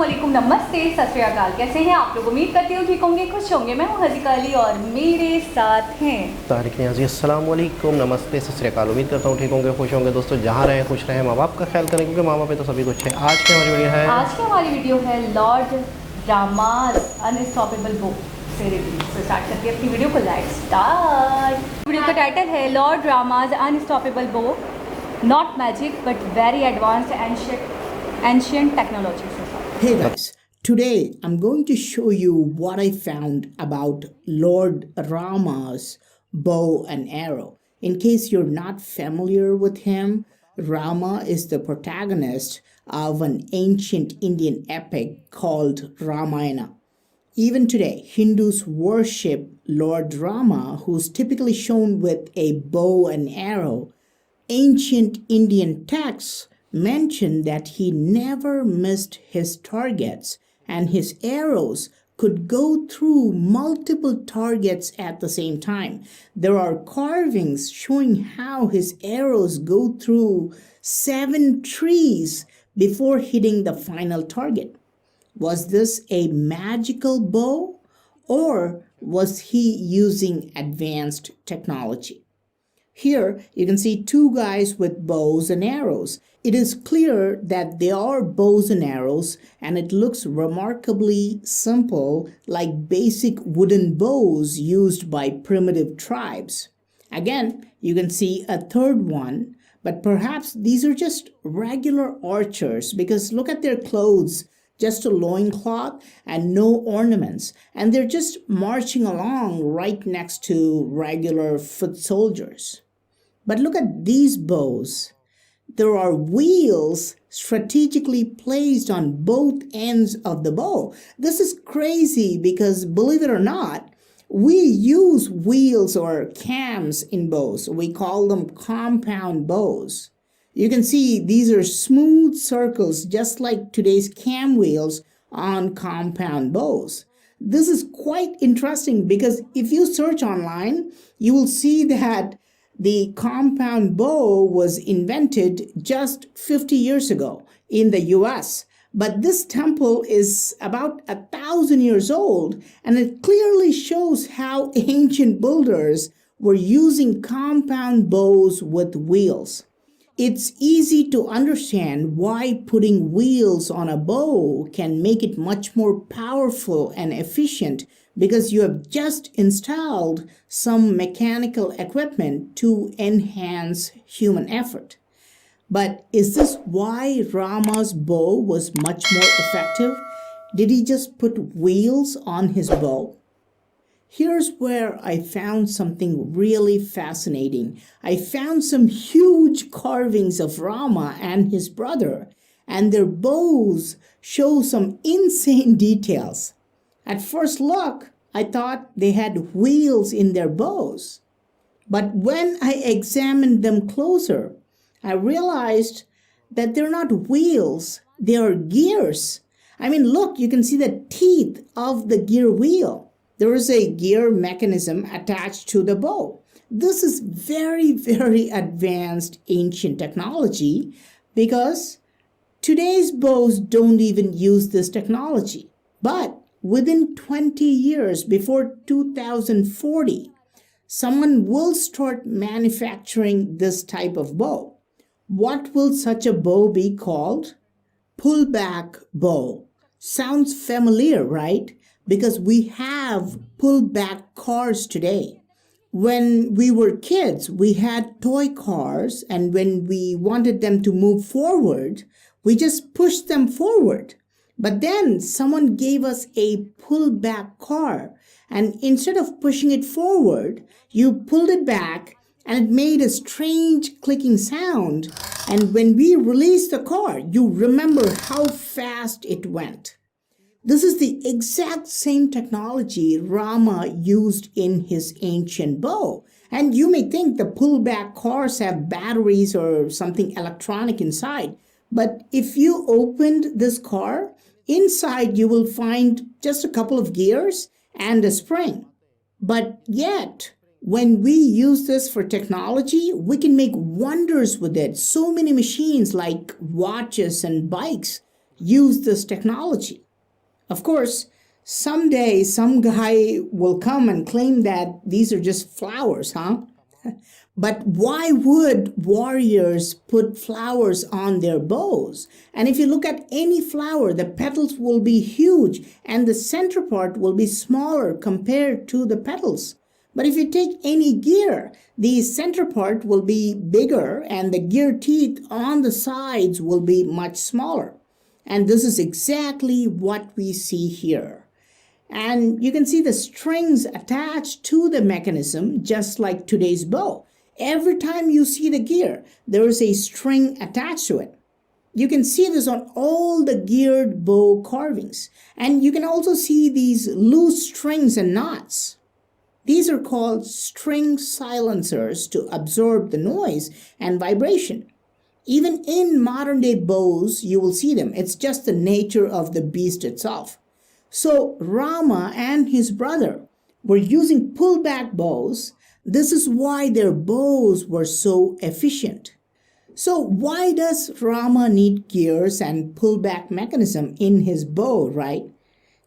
वालेकुम, नमस्ते, सत श्री अकाल। कैसे हैं आप लोग? उम्मीद करती हूँ ठीक होंगे, खुश होंगे। मैं हूँ हज़ीका अली और मेरे साथ हैं तारिक नियाज़ी। अस्सलाम वालेकुम, नमस्ते, सत श्री अकाल। उम्मीद करता हूँ ठीक होंगे, खुश होंगे। दोस्तों जहाँ रहें खुश रहें, माँ बाप का ख्याल करें क्योंकि माँ बाप पे तो सभी कुछ है। आज की हमारी वीडियो है लॉर्ड रामाज अनस्टॉपेबल बुक से रिव्यू। तो स्टार्ट करते हैं अपनी वीडियो को। Let's start. वीडियो का टाइटल है Lord Rama's unstoppable book, not magic but very advanced ancient technology. Hey guys, today I'm going to show you what I found about Lord Rama's bow and arrow. In case you're not familiar with him, Rama is the protagonist of an ancient Indian epic called Ramayana. Even today, Hindus worship Lord Rama, who's typically shown with a bow and arrow. Ancient Indian texts mention that he never missed his targets and his arrows could go through multiple targets at the same time. There are carvings showing how his arrows go through 7 trees before hitting the final target. Was this a magical bow or was he using advanced technology? Here you can see two guys with bows and arrows. It is clear that they are bows and arrows, and it looks remarkably simple, like basic wooden bows used by primitive tribes. Again, you can see a third one, but perhaps these are just regular archers because look at their clothes. Just a loincloth and no ornaments, and they're just marching along right next to regular foot soldiers. But look at these bows. There are wheels strategically placed on both ends of the bow. This is crazy because, believe it or not, we use wheels or cams in bows. We call them compound bows. You can see these are smooth circles just like today's cam wheels on compound bows. This is quite interesting because if you search online, you will see that the compound bow was invented just 50 years ago in the US. But this temple is about 1,000 years old, and it clearly shows how ancient builders were using compound bows with wheels. It's easy to understand why putting wheels on a bow can make it much more powerful and efficient because you have just installed some mechanical equipment to enhance human effort. But is this why Rama's bow was much more effective? Did he just put wheels on his bow? Here's where I found something really fascinating. I found some huge carvings of Rama and his brother, and their bows show some insane details. At first look, I thought they had wheels in their bows. But when I examined them closer, I realized that they're not wheels, they are gears. I mean, look, you can see the teeth of the gear wheel. There is a gear mechanism attached to the bow. This is very, very advanced ancient technology because today's bows don't even use this technology. But within 20 years, before 2040, someone will start manufacturing this type of bow. What will such a bow be called? Pullback bow. Sounds familiar, right? Because we have pullback cars today. When we were kids, we had toy cars, and when we wanted them to move forward, we just pushed them forward. But then someone gave us a pullback car, and instead of pushing it forward, you pulled it back and it made a strange clicking sound. And when we released the car, you remember how fast it went. This is the exact same technology Rama used in his ancient bow. And you may think the pullback cars have batteries or something electronic inside. But if you opened this car, inside you will find just a couple of gears and a spring. But yet, when we use this for technology, we can make wonders with it. So many machines like watches and bikes use this technology. Of course, someday some guy will come and claim that these are just flowers, huh? But why would warriors put flowers on their bows? And if you look at any flower, the petals will be huge and the center part will be smaller compared to the petals. But if you take any gear, the center part will be bigger and the gear teeth on the sides will be much smaller. And this is exactly what we see here. And you can see the strings attached to the mechanism just like today's bow. Every time you see the gear, there is a string attached to it. You can see this on all the geared bow carvings. And you can also see these loose strings and knots. These are called string silencers to absorb the noise and vibration. Even in modern day bows, you will see them. It's just the nature of the beast itself. So Rama and his brother were using pullback bows. This is why their bows were so efficient. So why does Rama need gears and pullback mechanism in his bow, right?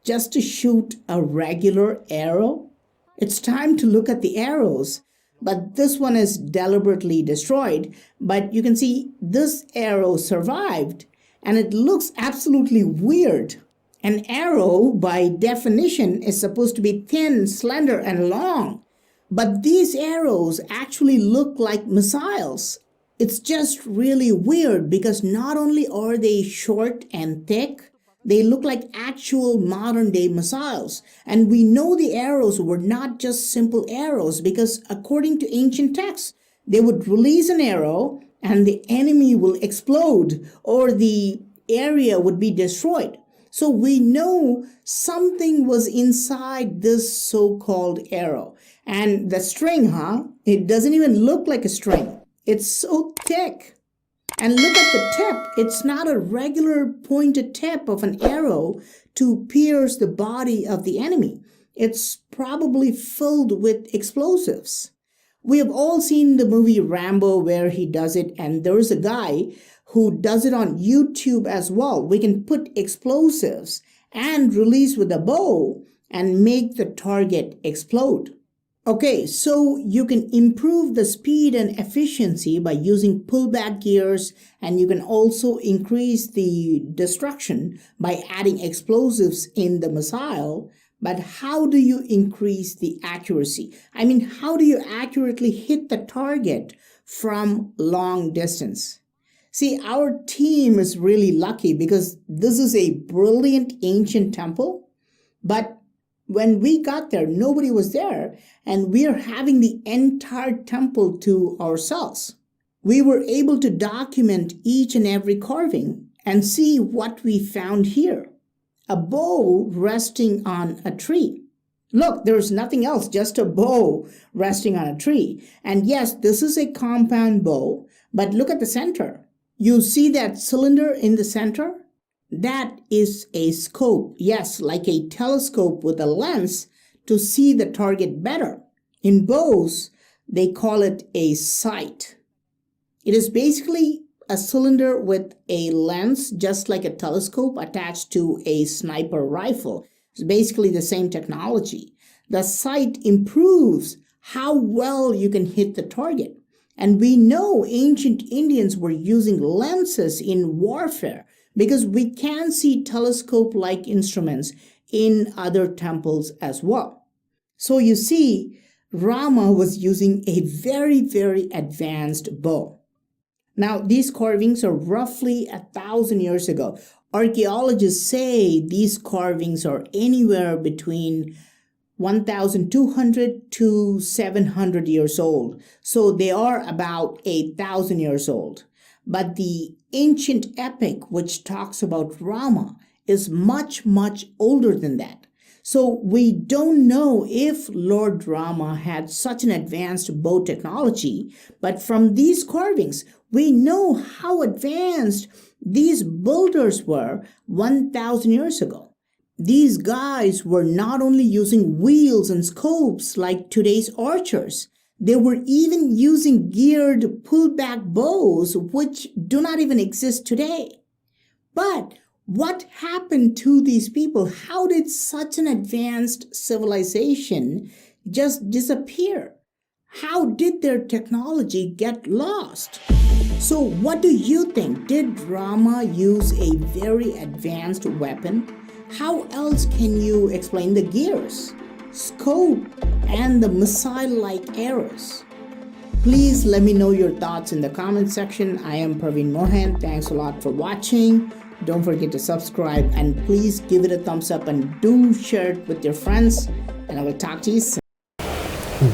Just to shoot a regular arrow? It's time to look at the arrows. But this one is deliberately destroyed. But you can see this arrow survived and it looks absolutely weird. An arrow, by definition, is supposed to be thin, slender, and long. But these arrows actually look like missiles. It's just really weird because not only are they short and thick, they look like actual modern day missiles. And we know the arrows were not just simple arrows because according to ancient texts, they would release an arrow and the enemy will explode or the area would be destroyed. So we know something was inside this so-called arrow. And the string, it doesn't even look like a string. It's so thick. And look at the tip. It's not a regular pointed tip of an arrow to pierce the body of the enemy. It's probably filled with explosives. We have all seen the movie Rambo where he does it, and there's a guy who does it on YouTube as well. We can put explosives and release with a bow and make the target explode. Okay, so you can improve the speed and efficiency by using pullback gears, and you can also increase the destruction by adding explosives in the missile. But how do you increase the accuracy? I mean, how do you accurately hit the target from long distance? See, our team is really lucky because this is a brilliant ancient temple, but when we got there, nobody was there, and we are having the entire temple to ourselves. We were able to document each and every carving and see what we found here. A bow resting on a tree. Look, there's nothing else, just a bow resting on a tree. And yes, this is a compound bow, but look at the center. You see that cylinder in the center? That is a scope, yes, like a telescope with a lens to see the target better. In bows, they call it a sight. It is basically a cylinder with a lens, just like a telescope attached to a sniper rifle. It's basically the same technology. The sight improves how well you can hit the target. And we know ancient Indians were using lenses in warfare, because we can see telescope-like instruments in other temples as well. So you see, Rama was using a very, very advanced bow. Now, these carvings are roughly 1,000 years ago. Archaeologists say these carvings are anywhere between 1,200 to 700 years old. So they are about 1,000 years old. But the ancient epic, which talks about Rama, is much, much older than that. So we don't know if Lord Rama had such an advanced bow technology, but from these carvings, we know how advanced these builders were 1,000 years ago. These guys were not only using wheels and scopes like today's archers, they were even using geared pullback bows, which do not even exist today. But What happened to these people? How did such an advanced civilization just disappear? How did their technology get lost? So, what do you think? Did Rama use a very advanced weapon? How else can you explain the gears, scope, and the missile-like arrows? Please let me know your thoughts in the comment section. I am Praveen Mohan. Thanks a lot for watching. Don't forget to subscribe and please give it a thumbs up and do share it with your friends. And I will talk to you soon.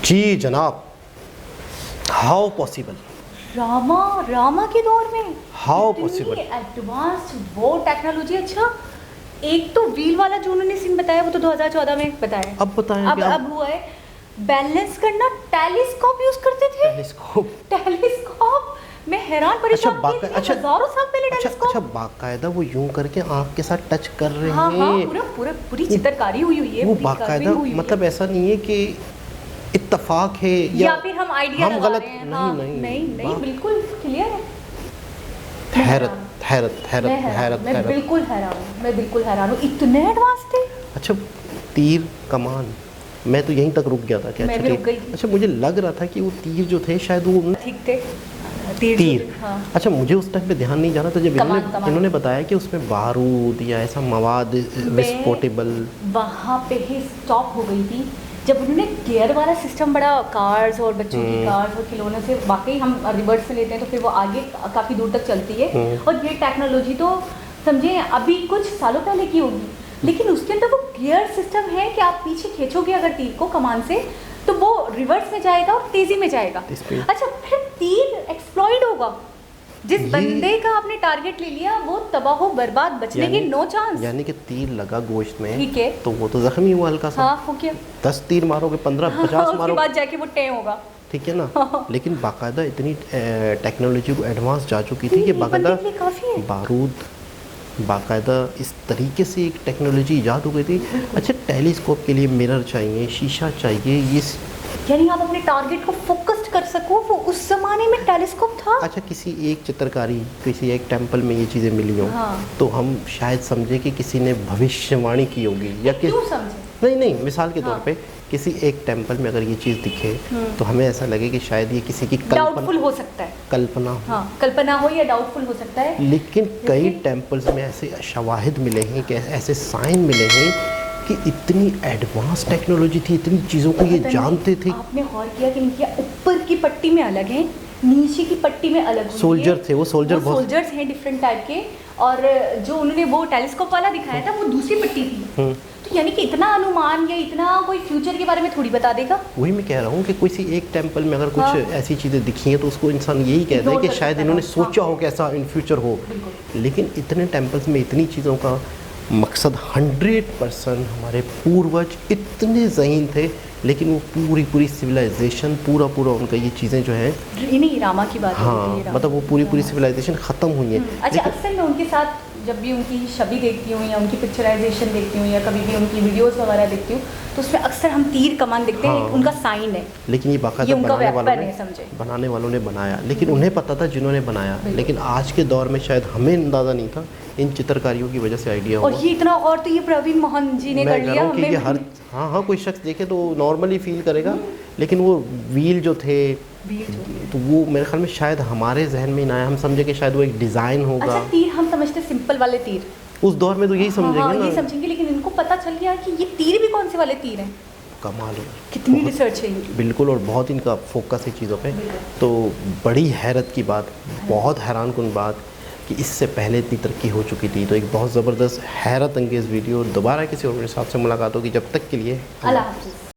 जी जनाब, how possible? Rama के दौर में how possible? Advanced वो technology. अच्छा, एक तो wheel वाला जो उन्होंने सीन बताया वो तो 2014 में बताया। अब बताएं अब हुआ है बैलेंस करना, टेलीस्कोप यूज करते थे। टेलीस्कोप मैं हैरान परेशान थी। हजारों साल पहले टेलीस्कोप। अच्छा, बाकायदा वो यूं करके आंख के साथ टच कर रहे हाँ, हैं। पूरी चित्रकारी हुई है। वो बाकायदा, मतलब ऐसा नहीं है कि इत्तेफाक है या फिर हम आइडिया हम गलत। नहीं, बिल्कुल क्लियर है। हैरत। मैं बिल्कुल हैरान हूँ, इतने एडवांस थे। अच्छा, तीर कमान, मैं तो यहीं तक रुक गया था। मैं भी रुक गई। अच्छा, मुझे लग रहा था कि वो तीर जो थे शायद वो ठीक थे। तीर। हाँ। अच्छा, मुझे उस टाइम पे ध्यान नहीं जाना था जब इन्होंने बताया कि उसमें बारूद या ऐसा मवाद विस्फोटेबल, वहाँ पे ही स्टॉप हो गई थी जब उन्होंने गियर वाला सिस्टम बड़ा कार्स और बच्चों की कार्स और खिलौनों से, वाकई हम रिवर्स में लेते हैं तो फिर वो आगे काफ़ी दूर तक चलती है। और ये टेक्नोलॉजी तो समझे अभी कुछ सालों पहले की होगी, लेकिन उसके अंदर वो गियर सिस्टम है कि आप पीछे खींचोगे अगर तीर को कमान से तो वो रिवर्स में जाएगा और तेजी में जाएगा। अच्छा, फिर तीर एक्सप्लॉइड होगा। जिस बंदे का आपने टारगेट ले लिया वो तबाह हो बर्बाद, बचने की नो चांस। यानी कि तीर लगा गोश्त में, ठीक है, तो वो तो जख्मी हुआ हल्का सा। हाँ, हो गया। 10 तीर मारोगे, 15-50 मारोगे, उसके बाद जाके वो टे होगा। ठीक है ना। लेकिन बाकायदा इतनी टेक्नोलॉजी को एडवांस जा चुकी थी कि बाकायदा बारूद, बाकायदा इस तरीके से एक टेक्नोलॉजी ईजाद हो गई थी। अच्छा, टेलीस्कोप के लिए मिरर चाहिए, शीशा चाहिए, ये यानी आप अपने टारगेट को फोकस्ड कर सको, वो उस जमाने में टेलीस्कोप था। अच्छा, किसी एक चित्रकारी, किसी एक टेंपल में ये चीज़ें मिली हों, हाँ। तो हम शायद समझे कि किसी ने भविष्यवाणी की होगी या क्यों समझे? नहीं, मिसाल के तौर पे किसी एक टेंपल में अगर ये चीज़ दिखे तो हमें ऐसा लगे कि शायद ये किसी की डाउटफुल हो सकता है, कल्पना हो या डाउटफुल हो सकता है। लेकिन कई टेंपल्स में ऐसे शवाहिद मिले हैं कि ऐसे साइन मिले हैं कि इतनी एडवांस टेक्नोलॉजी थी, इतनी चीज़ों को ये जानते थे। आपने गौर किया कि इनकी ऊपर की पट्टी में अलग है, नीचे की पट्टी में अलग सोल्जर थे, वो सोल्जर्स हैं डिफरेंट टाइप के, और जो उन्होंने वो टेलीस्कोप वाला दिखाया था वो दूसरी पट्टी थी। तो यानी कि इतना अनुमान या इतना कोई फ्यूचर के बारे में थोड़ी बता देगा। वही मैं कह रहा हूँ कि किसी एक टेंपल में अगर कुछ ऐसी चीज़ें दिखी हैं तो उसको इंसान यही कहता है कि शायद इन्होंने सोचा हो कि ऐसा इन फ्यूचर हो। लेकिन इतने टेंपल्स में इतनी चीज़ों का मकसद 100% हमारे पूर्वज इतने ज़हीन थे, लेकिन वो पूरी सिविलाइजेशन पूरा उनका ये चीज़ें जो है, नहीं रामा की बात, हाँ, मतलब वो पूरी सिविलाइजेशन ख़त्म हुई है। अच्छा, अक्सर मैं उनके साथ जब भी उनकी छवि देखती हूँ या उनकी पिक्चराइजेशन देखती हूँ या कभी भी उनकी वीडियोस वगैरह देखती हूँ तो उसमें अक्सर हम तीर कमान देखते हैं, उनका साइन है। लेकिन ये बाकायदा बनाने वालों ने बनाया, लेकिन उन्हें पता था जिन्होंने बनाया। लेकिन आज के दौर में शायद हमें अंदाज़ा नहीं था, इन चित्रकारियों की वजह से आइडिया हुआ। और ये इतना, और तो ये प्रवीण मोहन जी ने कर लिया। हमें हर हाँ कोई शख्स देखे तो नॉर्मली फील करेगा, लेकिन वो व्हील जो थे तो वो मेरे ख्याल में शायद हमारे जहन में ना आया, हम समझे कि शायद वो एक डिज़ाइन होगा। अच्छा, तीर हम समझते सिंपल वाले तीर, उस दौर में तो यही समझेंगे ना, यही समझेंगे, लेकिन इनको पता चल गया कि ये तीर भी कौन से वाले तीर हैं। कमाल है, कितनी रिसर्च है इनकी। बिल्कुल, और बहुत इनका फोकस है चीज़ों पे। तो बड़ी हैरत की बात, बहुत हैरान कुन बात कि इससे पहले इतनी तरक्की हो चुकी थी। तो एक बहुत ज़बरदस्त हैरत अंगेज़ वीडियो, दोबारा किसी और मेरे साथ से मुलाकात होगी, जब तक के लिए अल्लाह हाफ़िज़।